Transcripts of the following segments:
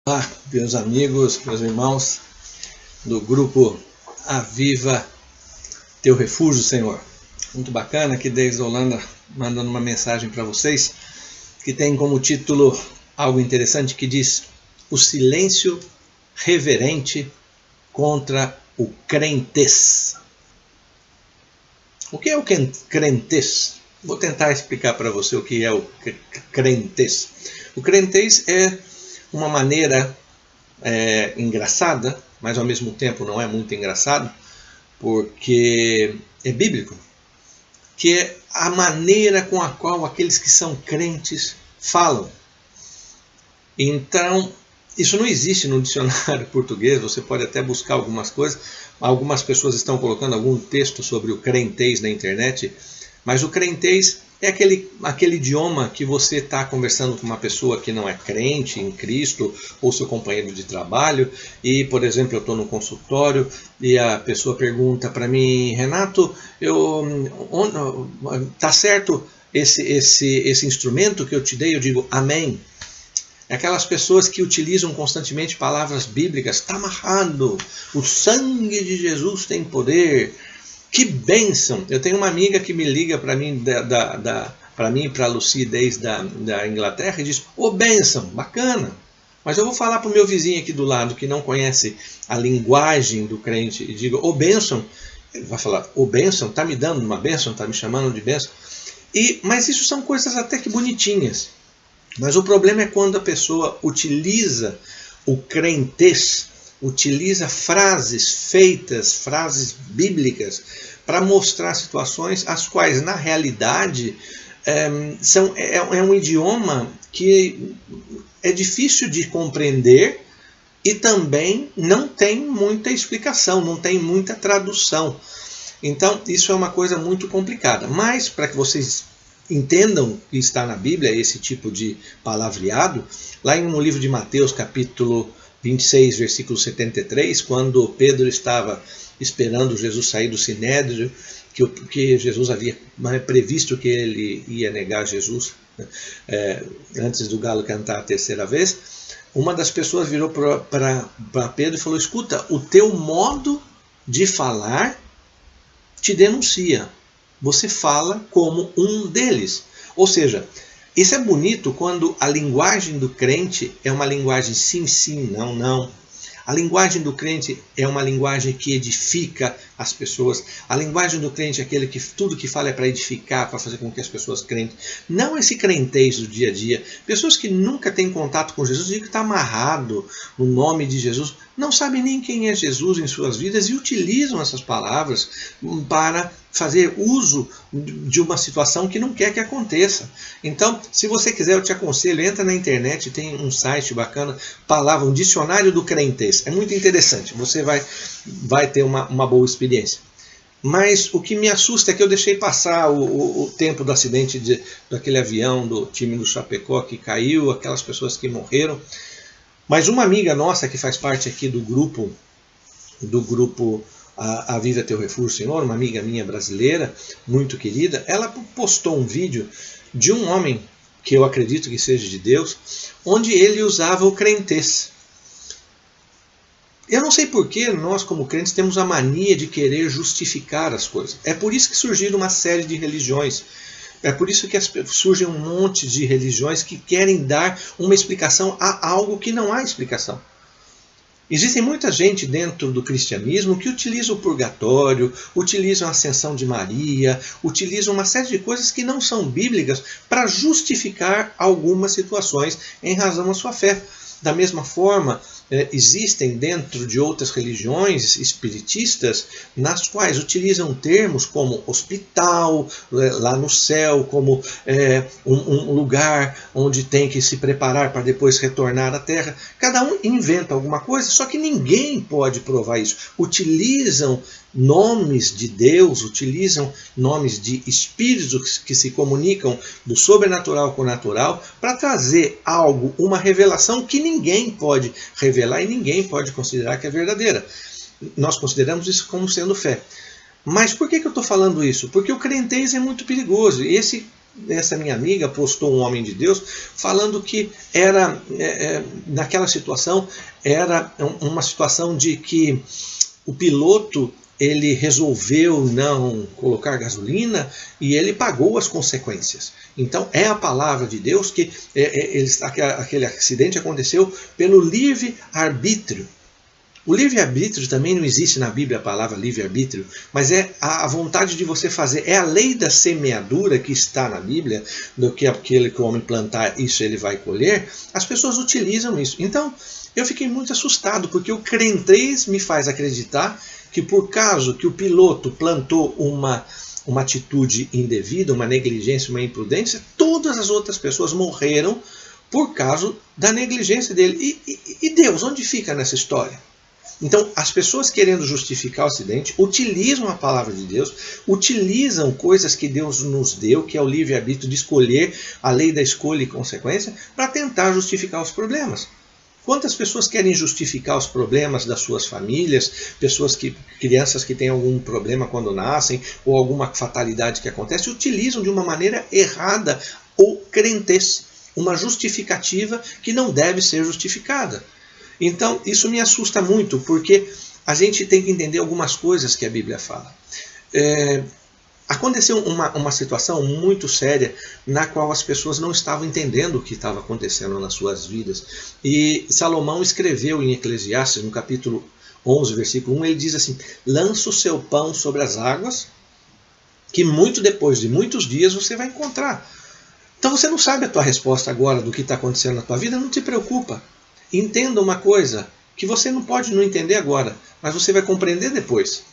Olá, meus amigos, meus irmãos do grupo Aviva Teu Refúgio, Senhor. Muito bacana aqui desde a Holanda, mandando uma mensagem para vocês que tem como título algo interessante que diz: o silêncio reverente contra o crentez. O que é o crentez? Vou tentar explicar para você o que é o crentez. O crentez é uma maneira engraçada, mas ao mesmo tempo não é muito engraçado, porque é bíblico, que é a maneira com a qual aqueles que são crentes falam. Então, isso não existe no dicionário português, você pode até buscar algumas coisas, algumas pessoas estão colocando algum texto sobre o crentez na internet, mas o crentez é aquele idioma que você está conversando com uma pessoa que não é crente em Cristo, ou seu companheiro de trabalho, e, por exemplo, eu estou no consultório e a pessoa pergunta para mim: Renato, tá certo esse instrumento que eu te dei? Eu digo amém. Aquelas pessoas que utilizam constantemente palavras bíblicas: está amarrado, o sangue de Jesus tem poder. Que bênção! Eu tenho uma amiga que me liga para mim, para a Lucy desde da Inglaterra, e diz: ô bênção, bacana! Mas eu vou falar para o meu vizinho aqui do lado que não conhece a linguagem do crente e digo: ô bênção, ele vai falar: ô bênção, está me dando uma bênção, está me chamando de bênção. Mas isso são coisas até que bonitinhas. Mas o problema é quando a pessoa utiliza o crentez, utiliza frases feitas, frases bíblicas, para mostrar situações as quais, na realidade, é um idioma que é difícil de compreender e também não tem muita explicação, não tem muita tradução. Então, isso é uma coisa muito complicada. Mas, para que vocês entendam que está na Bíblia esse tipo de palavreado, lá no livro de Mateus, capítulo 26, versículo 73, quando Pedro estava esperando Jesus sair do Sinédrio, que Jesus havia previsto que ele ia negar Jesus antes do galo cantar a terceira vez, uma das pessoas virou para Pedro e falou: escuta, o teu modo de falar te denuncia. Você fala como um deles. Ou seja, isso é bonito quando a linguagem do crente é uma linguagem sim, sim, não, não. A linguagem do crente é uma linguagem que edifica as pessoas. A linguagem do crente é aquele que tudo que fala é para edificar, para fazer com que as pessoas creem. Não esse crentez do dia a dia. Pessoas que nunca têm contato com Jesus, dizem que está amarrado no nome de Jesus, não sabem nem quem é Jesus em suas vidas e utilizam essas palavras para fazer uso de uma situação que não quer que aconteça. Então, se você quiser, eu te aconselho, entra na internet, tem um site bacana, um dicionário do crentez. É muito interessante, você vai ter uma boa experiência. Mas o que me assusta é que eu deixei passar o tempo do acidente daquele avião do time do Chapecó que caiu, aquelas pessoas que morreram. Mas uma amiga nossa que faz parte aqui do grupo Aviva Teu Refúgio, Senhor, uma amiga minha brasileira, muito querida, ela postou um vídeo de um homem, que eu acredito que seja de Deus, onde ele usava o crentez. Eu não sei por que nós, como crentes, temos a mania de querer justificar as coisas. É por isso que surgiram uma série de religiões. É por isso que surgem um monte de religiões que querem dar uma explicação a algo que não há explicação. Existe muita gente dentro do cristianismo que utiliza o purgatório, utiliza a ascensão de Maria, utiliza uma série de coisas que não são bíblicas para justificar algumas situações em razão da sua fé. Da mesma forma, existem dentro de outras religiões espiritistas nas quais utilizam termos como hospital, lá no céu, como um lugar onde tem que se preparar para depois retornar à Terra. Cada um inventa alguma coisa, só que ninguém pode provar isso. Utilizam nomes de Deus, utilizam nomes de espíritos que se comunicam do sobrenatural com o natural para trazer algo, uma revelação que ninguém pode revelar e ninguém pode considerar que é verdadeira. Nós consideramos isso como sendo fé. Mas por que eu estou falando isso? Porque o crentez é muito perigoso. E essa minha amiga postou um homem de Deus falando que era, naquela situação, era uma situação de que o piloto ele resolveu não colocar gasolina e ele pagou as consequências. Então é a palavra de Deus que aquele acidente aconteceu pelo livre-arbítrio. O livre-arbítrio também não existe na Bíblia a palavra livre-arbítrio, mas é a vontade de você fazer. É a lei da semeadura que está na Bíblia, do que aquele que o homem plantar, isso ele vai colher. As pessoas utilizam isso. Então, eu fiquei muito assustado, porque o crentez me faz acreditar que por causa que o piloto plantou uma atitude indevida, uma negligência, uma imprudência, todas as outras pessoas morreram por causa da negligência dele. E Deus, onde fica nessa história? Então, as pessoas querendo justificar o acidente, utilizam a palavra de Deus, utilizam coisas que Deus nos deu, que é o livre-arbítrio de escolher, a lei da escolha e consequência, para tentar justificar os problemas. Quantas pessoas querem justificar os problemas das suas famílias, crianças que têm algum problema quando nascem, ou alguma fatalidade que acontece, utilizam de uma maneira errada ou crentez, uma justificativa que não deve ser justificada. Então, isso me assusta muito, porque a gente tem que entender algumas coisas que a Bíblia fala. Aconteceu uma situação muito séria na qual as pessoas não estavam entendendo o que estava acontecendo nas suas vidas. E Salomão escreveu em Eclesiastes, no capítulo 11, versículo 1, ele diz assim: lança o seu pão sobre as águas, que muito depois de muitos dias você vai encontrar. Então você não sabe a tua resposta agora do que está acontecendo na tua vida, não te preocupa. Entenda uma coisa que você não pode não entender agora, mas você vai compreender depois.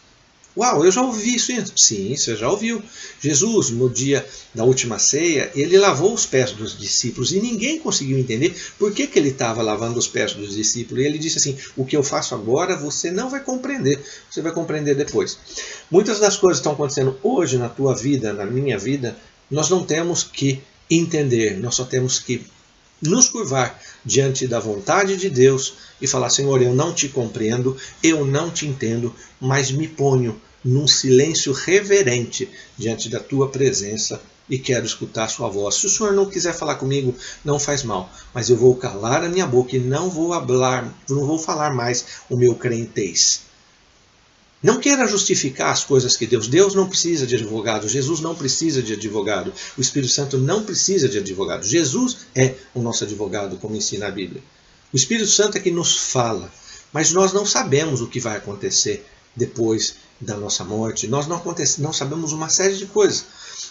Uau, eu já ouvi isso. Sim, você já ouviu. Jesus, no dia da última ceia, ele lavou os pés dos discípulos e ninguém conseguiu entender por que ele estava lavando os pés dos discípulos. E ele disse assim: o que eu faço agora você não vai compreender, você vai compreender depois. Muitas das coisas que estão acontecendo hoje na tua vida, na minha vida, nós não temos que entender, nós só temos que nos curvar diante da vontade de Deus e falar: Senhor, eu não te compreendo, eu não te entendo, mas me ponho num silêncio reverente diante da tua presença e quero escutar a sua voz. Se o Senhor não quiser falar comigo, não faz mal, mas eu vou calar a minha boca e não vou falar mais o meu crentez. Não queira justificar as coisas que Deus não precisa de advogado, Jesus não precisa de advogado, o Espírito Santo não precisa de advogado. Jesus é o nosso advogado, como ensina a Bíblia. O Espírito Santo é que nos fala, mas nós não sabemos o que vai acontecer depois da nossa morte. Nós não sabemos uma série de coisas.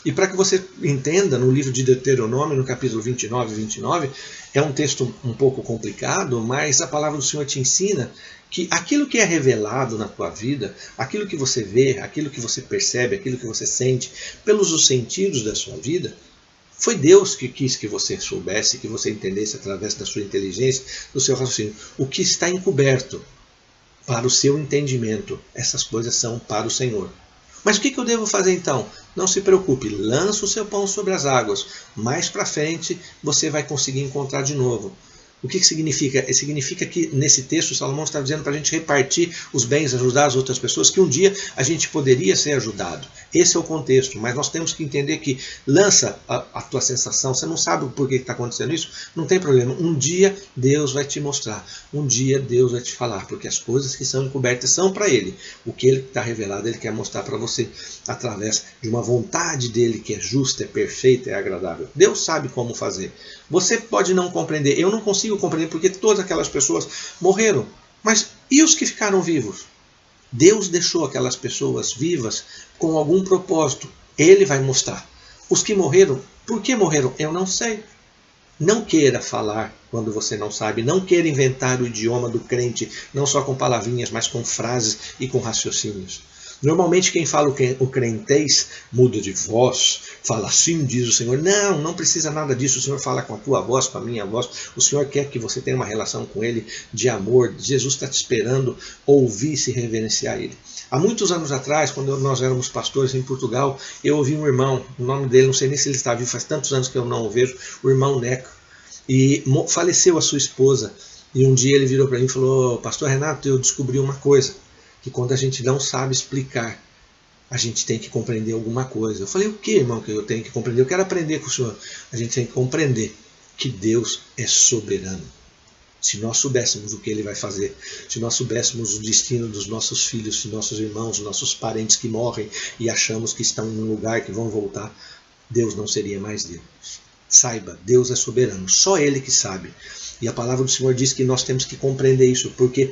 E para que você entenda, no livro de Deuteronômio, no capítulo 29, é um texto um pouco complicado, mas a palavra do Senhor te ensina que aquilo que é revelado na tua vida, aquilo que você vê, aquilo que você percebe, aquilo que você sente, pelos os sentidos da sua vida, foi Deus que quis que você soubesse, que você entendesse através da sua inteligência, do seu raciocínio. O que está encoberto para o seu entendimento, essas coisas são para o Senhor. Mas o que eu devo fazer então? Não se preocupe, lança o seu pão sobre as águas. Mais para frente você vai conseguir encontrar de novo. O que significa? Significa que nesse texto Salomão está dizendo para a gente repartir os bens, ajudar as outras pessoas, que um dia a gente poderia ser ajudado. Esse é o contexto, mas nós temos que entender que lança a tua sensação, você não sabe por que está acontecendo isso, não tem problema. Um dia Deus vai te mostrar, um dia Deus vai te falar, porque as coisas que são encobertas são para Ele. O que Ele está revelado, Ele quer mostrar para você, através de uma vontade dEle que é justa, é perfeita, é agradável. Deus sabe como fazer. Você pode não compreender, eu não consigo compreender porque todas aquelas pessoas morreram. Mas e os que ficaram vivos? Deus deixou aquelas pessoas vivas com algum propósito. Ele vai mostrar. Os que morreram, por que morreram? Eu não sei. Não queira falar quando você não sabe. Não queira inventar o idioma do crente, não só com palavrinhas, mas com frases e com raciocínios. Normalmente quem fala o crentez muda de voz, fala assim, diz o Senhor. Não, não precisa nada disso. O Senhor fala com a tua voz, com a minha voz. O Senhor quer que você tenha uma relação com Ele de amor. Jesus está te esperando ouvir e se reverenciar a Ele. Há muitos anos atrás, quando nós éramos pastores em Portugal, eu ouvi um irmão, o nome dele, não sei nem se ele está vivo, faz tantos anos que eu não o vejo, o irmão Neco. E faleceu a sua esposa. E um dia ele virou para mim e falou: Pastor Renato, eu descobri uma coisa, que quando a gente não sabe explicar a gente tem que compreender alguma coisa. Eu falei, o que, irmão, que eu tenho que compreender? Eu quero aprender com o senhor. A gente tem que compreender que Deus é soberano. Se nós soubéssemos o que Ele vai fazer, se nós soubéssemos o destino dos nossos filhos, de nossos irmãos, nossos parentes que morrem e achamos que estão em um lugar que vão voltar, Deus não seria mais Deus. Saiba, Deus é soberano, só Ele que sabe. E a palavra do Senhor diz que nós temos que compreender isso, porque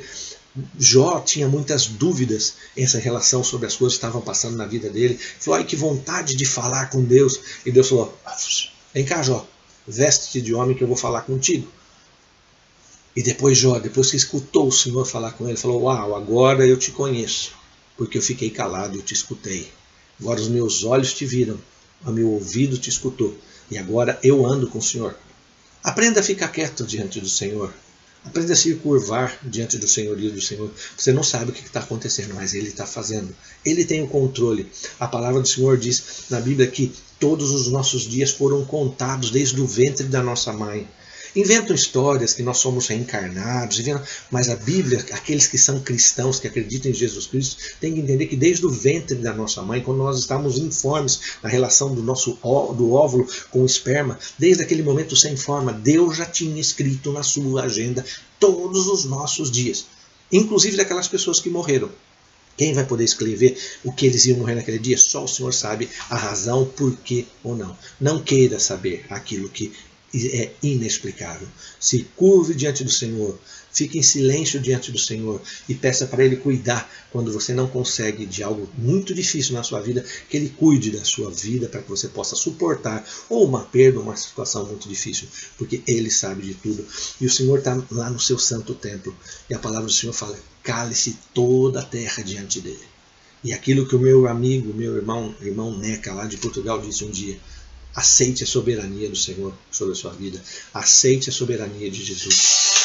Jó tinha muitas dúvidas em essa relação sobre as coisas que estavam passando na vida dele. Ele falou, ai, que vontade de falar com Deus. E Deus falou, vem cá, Jó, veste-te de homem que eu vou falar contigo. E depois Jó, depois que escutou o Senhor falar com ele, falou, uau, agora eu te conheço, porque eu fiquei calado e eu te escutei. Agora os meus olhos te viram, o meu ouvido te escutou, e agora eu ando com o Senhor. Aprenda a ficar quieto diante do Senhor. Aprenda a se curvar diante do senhorio do Senhor. Você não sabe o que está acontecendo, mas Ele está fazendo. Ele tem o controle. A palavra do Senhor diz na Bíblia que todos os nossos dias foram contados desde o ventre da nossa mãe. Inventam histórias que nós somos reencarnados, mas a Bíblia, aqueles que são cristãos, que acreditam em Jesus Cristo, têm que entender que desde o ventre da nossa mãe, quando nós estávamos informes na relação do óvulo com o esperma, desde aquele momento sem forma, Deus já tinha escrito na sua agenda todos os nossos dias, inclusive daquelas pessoas que morreram. Quem vai poder escrever o que eles iam morrer naquele dia? Só o Senhor sabe a razão, por quê ou não. Não queira saber aquilo que é inexplicável. Se curve diante do Senhor, fique em silêncio diante do Senhor e peça para Ele cuidar quando você não consegue de algo muito difícil na sua vida, que Ele cuide da sua vida para que você possa suportar ou uma perda, ou uma situação muito difícil, porque Ele sabe de tudo. E o Senhor está lá no seu santo templo e a palavra do Senhor fala, cale-se toda a terra diante dEle. E aquilo que o meu amigo, meu irmão Neca lá de Portugal disse um dia, aceite a soberania do Senhor sobre a sua vida. Aceite a soberania de Jesus.